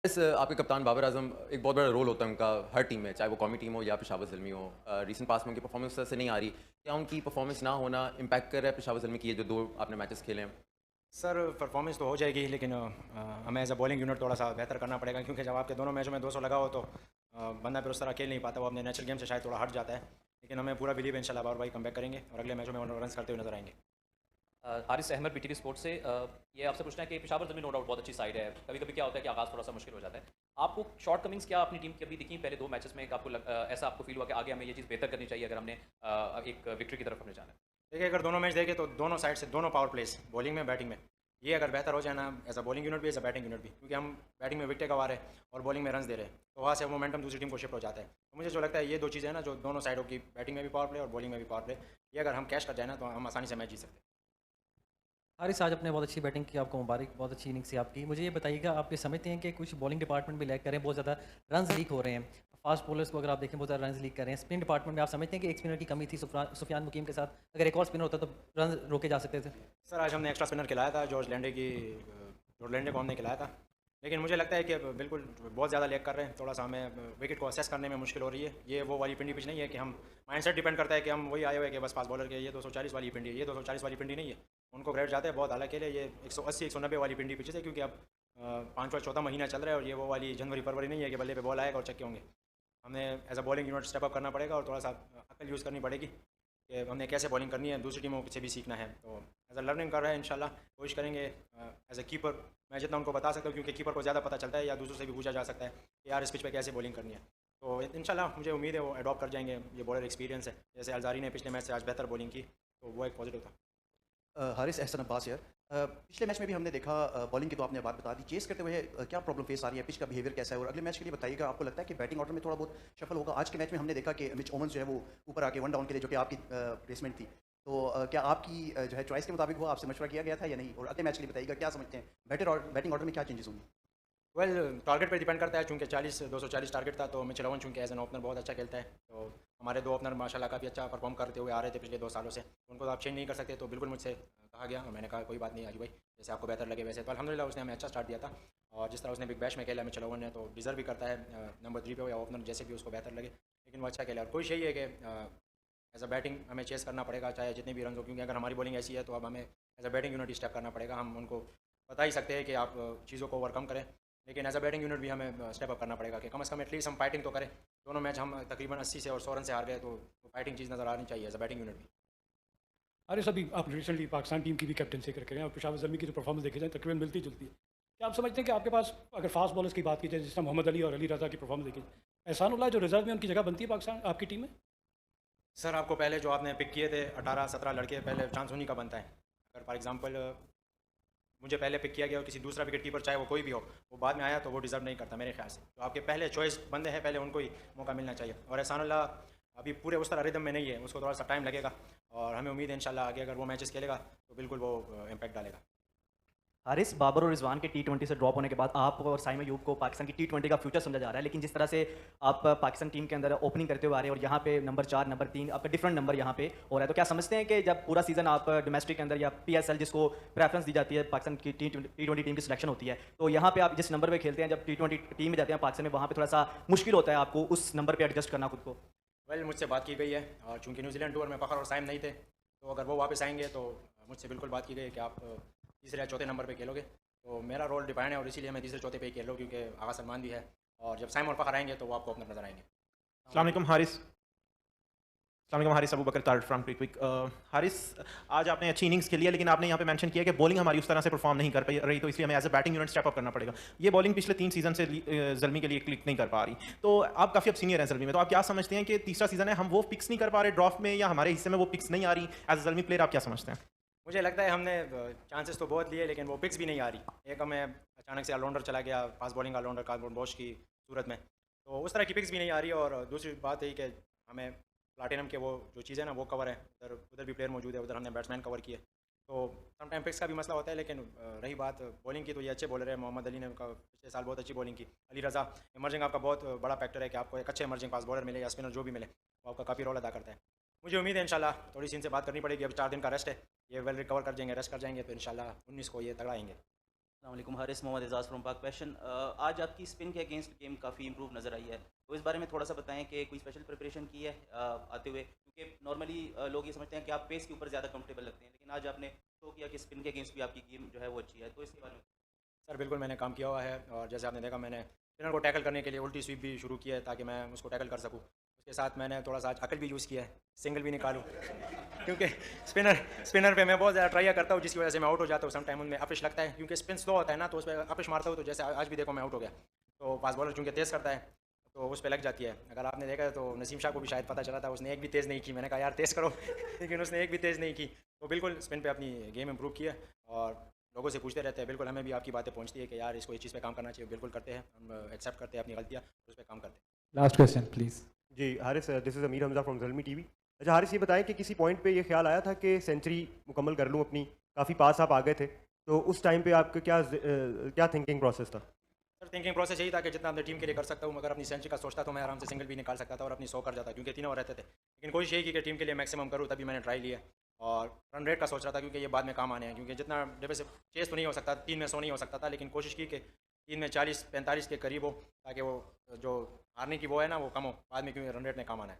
आपके कप्तान बाबर आज़म एक बहुत बड़ा रोल होता है उनका हर टीम में, चाहे वो कौमी टीम हो या पेशावर ज़ल्मी हो। रीसेंट पास्ट में उनकी परफॉर्मेंस से नहीं आ रही। क्या उनकी परफॉर्मेंस ना होना इम्पैक्ट कर रहा है पेशावर ज़ल्मी की ये जो 2 आपने मैचेस खेले हैं? सर परफॉर्मेंस तो हो जाएगी लेकिन हमें एज अ बॉलिंग यूनिट थोड़ा सा बेहतर करना पड़ेगा क्योंकि जब आपके दोनों मैचों में 200 लगा हो तो बंदा फिर उस तरह खेल नहीं पाता, वो अपने नेचुरल गेम से शायद थोड़ा हट जाता है। लेकिन हमें पूरा बिलीव है इंशाल्लाह बाबर भाई कमबैक करेंगे और अगले मैचों में रन करते हुए नजर आएंगे। हारिस अहमद पीटीवी स्पोर्ट्स से ये आपसे पूछना है कि पेशावर ज़मीन नो डाउट बहुत अच्छी साइड है। कभी कभी क्या होता है कि आगाज़ थोड़ा सा मुश्किल हो जाता है। आपको शॉर्ट कमिंग्स क्या अपनी टीम की अभी दिखी पहले 2 मैचेस में? ऐसा आपको फील हुआ कि आगे हमें ये चीज़ बेहतर करनी चाहिए अगर हमने एक विक्ट्री की तरफ हमने जाना है? देखिए अगर दोनों मैच देखें तो दोनों साइड से दोनों पावर प्लेस बॉलिंग में बैटिंग में ये अगर बेहतर हो जाए ना, एज अ बॉलिंग यूनिट भी एज अ बैटिंग यूनिट भी, क्योंकि हम बैटिंग में विकेट गंवा रहे हैं और बॉलिंग में रन दे रहे हैं, तो वहाँ से मोमेंटम दूसरी टीम को शिफ्ट हो जाता है। तो मुझे जो लगता है ये 2 चीज़ें हैं ना, जो दोनों साइडों की बैटिंग में भी पावर प्ले और बॉलिंग में भी पावर प्ले, ये अगर हम कैच कर जाए ना तो हम आसानी से मैच जीत सकते हैं। हारिस, आज आपने बहुत अच्छी बैटिंग की, आपको मुबारक, बहुत अच्छी इनिंग्स थी आपकी। मुझे ये बताइएगा, आप ये समझते हैं कि कुछ बॉलिंग डिपार्टमेंट में लैग कर रहे हैं, बहुत ज़्यादा रन्स लीक हो रहे हैं? फास्ट बॉलर्स को अगर आप देखें बहुत ज़्यादा रन्स लीक कर रहे हैं। स्पिन डिपार्टमेंट में आप समझते हैं कि एक स्पिनर की कमी थी सुफियान मुकीम के साथ, अगर एक और स्पिनर होता तो रन रोके जा सकते थे? सर आज हमने एक्स्ट्रा स्पिनर खिलाया था, जॉर्ज लैंडे को हमने खिलाया था, लेकिन मुझे लगता है कि बिल्कुल बहुत ज़्यादा लेग कर रहे हैं, थोड़ा सा हमें विकेट को असेस करने में मुश्किल हो रही है। ये वो वाली पिंडी पिच नहीं है कि हम माइंडसेट डिपेंड करता है कि हम वही आए हुए हैं कि बस फास्ट बॉलर के ये 240 वाली पिंडी है, ये 240 वाली पिंडी नहीं है। उनको ग्रेड जाते हैं बहुत हालांकि ये 180 190 वाली पिंडी पिच है, क्योंकि अब पाँचवा चौथा महीना चल रहा है और ये वो वाली जनवरी फरवरी नहीं है कि बल्ले पे बॉल आएगा और छक्के होंगे। हमें as a bowling unit step up करना पड़ेगा और थोड़ा सा अकल यूज़ करनी पड़ेगी कि हमने कैसे बॉलिंग करनी है, दूसरी टीमों से भी सीखना है। तो एज अ लर्निंग कर रहे हैं, इंशाल्लाह कोशिश करेंगे। एज अ कीपर मैं जितना उनको बता सकता हूँ, क्योंकि कीपर को ज़्यादा पता चलता है या दूसरों से भी पूछा जा सकता है कि यार इस पिच पे कैसे बॉलिंग करनी है। तो इंशाल्लाह मुझे उम्मीद है वो अडॉप्ट कर जाएंगे, ये बॉलर एक्सपीरियंस है। जैसे अलजारी ने पिछले मैच से आज बेहतर बॉलिंग की, तो वो एक पॉजिटिव था। हारिस एहसन अब्बास यार, पिछले मैच में भी हमने देखा, बॉलिंग की तो आपने बात बता दी, चेस करते हुए क्या प्रॉब्लम फेस आ रही है, पिच का बिहेवियर कैसा है, और अगले मैच के लिए बताइएगा आपको लगता है कि बैटिंग ऑर्डर में थोड़ा बहुत शफल होगा? आज के मैच में हमने देखा कि मिच ओमन्स जो है वो ऊपर आके वन डाउन के लिए, जो कि आपकी प्लेसमेंट थी, तो क्या आपकी जो है चॉइस के मुताबिक हुआ, आपसे मशवरा किया गया था या नहीं? और अगले मैच के लिए बताइएगा क्या समझते हैं बैटिंग ऑर्डर में क्या चेंजेस होंगे? वेल टारगेट पे डिपेंड करता है, चूँकि 240 टारगेट था, तो मिचेल ओवन चूँकि एज एन ओपनर बहुत अच्छा खेलता है, तो हमारे 2 ओपनर माशाल्लाह काफ़ी अच्छा परफॉर्म करते हुए आ रहे थे पिछले 2 सालों से, उनको तो आप चेंज नहीं कर सकते। तो बिल्कुल मुझसे कहा गया और मैंने कहा कोई बात नहीं आजू भाई, जैसे आपको बेहतर लगे वैसे। तो अल्हम्दुलिल्लाह उसने हमें अच्छा स्टार्ट दिया था, और जिस तरह उसने बिग बैश में खेला मिचेल ओवन ने, तो डिज़र्व भी करता है नंबर 3 पे हो या ओपनर, जैसे भी उसको बेहतर लगे, लेकिन वो अच्छा खेला। और कोशिश यही है कि एज अ बैटिंग हमें चेस करना पड़ेगा, चाहे जितने भी रन हो, क्योंकि अगर हमारी बॉलिंग ऐसी है तो अब हमें as a batting unit step करना पड़ेगा। हम उनको बता ही सकते हैं कि आप चीज़ों को ओवरकम करें, लेकिन एज अ बैटिंग यूनिट भी हमें स्टेप अप करना पड़ेगा कि कम से कम एटलीस्ट हम फाइटिंग तो करें। दोनों मैच हम तकरीबन 80 से और 100 रन से हार गए, तो फाइटिंग चीज़ नज़र आनी चाहिए एज अ बैटिंग यूनिट भी। अरे सभी आप रिसेंटली पाकिस्तान टीम की भी कैप्टनसी करके गए और पेशावर ज़ल्मी की जो परफॉर्मेंस देखी जाए तकरीबन मिलती जुलती है। क्या आप समझते हैं कि आपके पास अगर फास्ट बॉलर्स की बात की जाए, जिस तरह मोहम्मद अली और अली रज़ा की परफॉर्मेंस देखी जाए, एहसानुल्लाह जो रिजर्व में उनकी जगह बनती है पाकिस्तान आपकी टीम में? सर आपको पहले जो आपने पिक किए थे 18-17 लड़के, पहले चांस उन्हीं का बनता है। अगर फॉर एग्जांपल मुझे पहले पिक किया गया और किसी दूसरा विकेट कीपर चाहे वो कोई भी हो, वो बाद में आया तो वो डिज़र्व नहीं करता मेरे ख्याल से। तो आपके पहले चॉइस बंदे हैं, पहले उनको ही मौका मिलना चाहिए। और एहसानुल्लाह अभी पूरे उस तरह रिदम में नहीं है, उसको थोड़ा सा टाइम लगेगा, और हमें उम्मीद है इंशाल्लाह आगे अगर वो मैचेस खेलेगा तो बिल्कुल वो इम्पैक्ट डालेगा। हारिस, बाबर और रिजवान के टी20 से ड्रॉप होने के बाद आप और साइम अयूब को पाकिस्तान की टी20 का फ्यूचर समझा जा रहा है, लेकिन जिस तरह से आप पाकिस्तान टीम के अंदर ओपनिंग करते हुए आ रहे हैं और यहाँ पे नंबर 4 नंबर 3 आपका डिफरेंट नंबर यहाँ पे हो रहा है, तो क्या समझते हैं कि जब पूरा सीजन आप डोमेस्टिक के अंदर या पीएसएल जिसको प्रेफरेंस दी जाती है, पाकिस्तान की टी20 टीम की सिलेक्शन होती है, तो यहाँ पे आप जिस नंबर पर खेलते हैं, जब टी20 टीम में जाते हैं पाकिस्तान में, वहाँ पर थोड़ा सा मुश्किल होता है आपको उस नंबर पर एडजस्ट करना खुद को? वेल मुझसे बात की गई है, और चूँकि न्यूजीलैंड टूर में फ़खर और साइम नहीं थे, तो अगर वो वापस आएंगे तो मुझसे बिल्कुल बात की गई है कि आप तीसरे या चौथे नंबर पे खेलोगे। तो मेरा रोल डिफाइन है और इसीलिए मैं तीसरे चौथे पे ही खेल रहा हूँ, क्योंकि आगा सलमान भी है, और जब साइम और फ़खर आएंगे तो वो आपको अपना नजर आएंगे। अस्सलाम वालेकुम हारिस। अस्सलाम वालेकुम हारिस, अबू बकर तारिक फ्रॉम क्रिकविक। हारिस, आज आपने अच्छी इनिंग्स खेली है, लेकिन आपने यहाँ पे मेंशन किया कि बॉलिंग हमारी उस तरह से परफॉर्म नहीं कर पाई रही, तो इसलिए हमें as a batting unit step up करना पड़ेगा। ये बॉलिंग पिछले 3 सीजन से जल्मी के लिए क्लिक नहीं कर पा रही, तो आप काफ़ी अब सीनियर हैं जल्मी में, तो आप क्या समझते हैं कि तीसरा सीजन है, हम वो पिक्स नहीं कर पा रहे ड्रॉप में, या हमारे हिस्से में वो पिक्स नहीं आ रही? एज अ जल्मी प्लेयर आप क्या समझते हैं? मुझे लगता है हमने चांसेस तो बहुत लिए, लेकिन वो पिक्स भी नहीं आ रही। एक हमें अचानक से ऑलराउंडर चला गया, fast bowling allrounder Corbin Bosch की सूरत में, तो उस तरह की पिक्स भी नहीं आ रही। और दूसरी बात यही कि हमें प्लाटिनम के वो जो चीज़ें ना वो कवर है, उधर उधर भी प्लेयर मौजूद है, उधर हमने बैट्समैन कवर किए, तो समटाइम पिक्स का भी मसला होता है। लेकिन रही बात बॉलिंग की, तो ये अच्छे बॉलर है। मोहम्मद अली ने पिछले साल बहुत अच्छी बॉलिंग की। अली रज़ा इमर्जिंग आपका बहुत बड़ा फैक्टर है कि आपको एक अच्छे इमर्जिंग फास्ट बॉलर मिले या स्पिनर जो भी मिले, वो आपका काफ़ी रोल अदा करता है। मुझे उम्मीद है इंशाल्लाह, थोड़ी सी इनसे बात करनी पड़ेगी, अब 4 दिन का रेस्ट है, ये वेल रिकवर कर जाएंगे, रेस्ट कर जाएंगे, तो इंशाल्लाह 19 को ये तगड़ा आएंगे। अस्सलाम हारिस मोहम्मद एजाज फ्रॉम पाक पैशन। आज आपकी स्पिन के अगेंस्ट गेम काफ़ी इंप्रूव नज़र आई है, तो इस बारे में थोड़ा सा बताएं कि कोई स्पेशल प्रिपरेशन की है आते हुए, क्योंकि नॉर्मली लोग ये समझते हैं कि आप पेस के ऊपर ज़्यादा कंफर्टेबल लगते हैं, लेकिन आज आपने शो किया कि स्पिन के अगेंस्ट भी आपकी गेम जो है वो अच्छी है, तो इसके बारे में। सर बिल्कुल मैंने काम किया हुआ है, और जैसे आपने देखा मैंने स्पिनर को टैकल करने के लिए उल्टी स्वीप भी शुरू की है ताकि मैं उसको टैकल कर सकूं। उसके साथ मैंने थोड़ा सा आज अकल भी यूज़ किया है, सिंगल भी निकालूं क्योंकि स्पिनर पे मैं बहुत ज़्यादा ट्राई करता हूँ, जिसकी वजह से मैं आउट हो जाता हूँ। सम टाइम उनमें अपिश लगता है, क्योंकि स्पिन स्लो होता है ना, तो उस पर अपिश मारता हूँ, तो जैसे आज भी देखो मैं आउट हो गया। तो फास्ट बॉलर चूँकि तेज़ करता है तो उस पर लग जाती है। अगर आपने देखा है तो नसीम शाह को भी शायद पता चला था, उसने एक भी तेज़ नहीं की। मैंने कहा यार तेज़ करो लेकिन उसने एक भी तेज़ नहीं की। तो बिल्कुल स्पिन पे अपनी गेम इंप्रूव की है, और लोगों से पूछते रहते हैं। बिल्कुल हमें भी आपकी बातें पहुंचती है कि यार इसको इस चीज़ पे काम करना चाहिए, बिल्कुल करते हैं हम, एक्सेप्ट करते हैं अपनी गलतियाँ, उस पर काम करते हैं। Last question please. जी Haris, this is Amir Hamza from Zalmi TV. अच्छा हारिस, ये बताएं कि किसी पॉइंट पे ये ख्याल आया था कि सेंचुरी मुकम्मल कर लूँ अपनी, काफ़ी पास आप आ गए थे, तो उस टाइम पे आपका क्या थिंकिंग प्रोसेस था? सर थिंकिंग प्रोसेस यही था कि जितना अपनी टीम के लिए कर सकता हूँ, मगर अपनी सेंचुरी का सोचता तो मैं आराम से सिंगल भी निकाल सकता था और अपनी 100 कर जाता, क्योंकि तीनों रहते थे। लेकिन कोशिश यही की कि टीम के लिए मैक्सिमम करूँ, तभी मैंने ट्राई लिया। और रन रेट का सोच रहा था, क्योंकि ये बाद में काम आने हैं, क्योंकि जितना जैसे चेस तो नहीं हो सकता, 3 में 100 नहीं हो सकता था, लेकिन कोशिश की कि 3 में 40-45 के करीब हो, ताकि वो जो हारने की वो है ना वो कम हो बाद में, क्योंकि रन रेट में काम आना है।